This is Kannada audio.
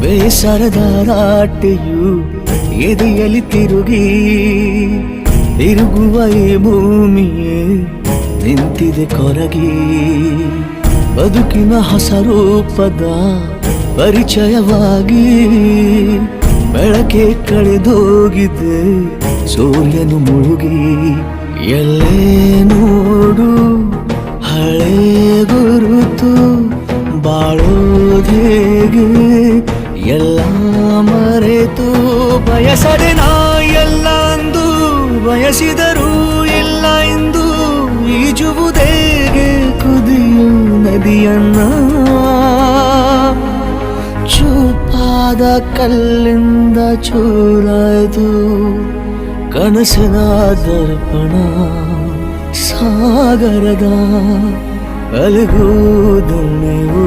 ಬೇಸರದ ರಾಟೆಯು ಎದೆಯಲ್ಲಿ ತಿರುಗುವ ಈ ಭೂಮಿಯೇ ನಿಂತಿದೆ ಕೊರಗಿ. ಬದುಕಿನ ಹೊಸ ರೂಪದ ಪರಿಚಯವಾಗಿ ಬೆಳಕೆ ಕಳೆದೋಗಿದೆ ಸೂರ್ಯನು ಮುಳುಗಿ. ಎಲ್ಲೇ ನೋಡು ಹಳೆ ಗುರುತು, ಬಾಳೋದೇಗೆ ಎಲ್ಲ ಮರೆತು. ಬಯಸದೆ ನಾ ಎಲ್ಲ ಅಂದು, ಬಯಸಿದರೂ ಇಲ್ಲ ಎಂದು ಈಜುವುದೇಗೆ ಕುದಿಯು ನದಿಯನ್ನ. ಚೂಪಾದ ಕಲ್ಲಿಂದ ಚೂರಾಯ್ತು ಕನಸಿನ ದರ್ಪಣ. ಸಾಗರದ ಅಲುಗು ದೋಣಿಯು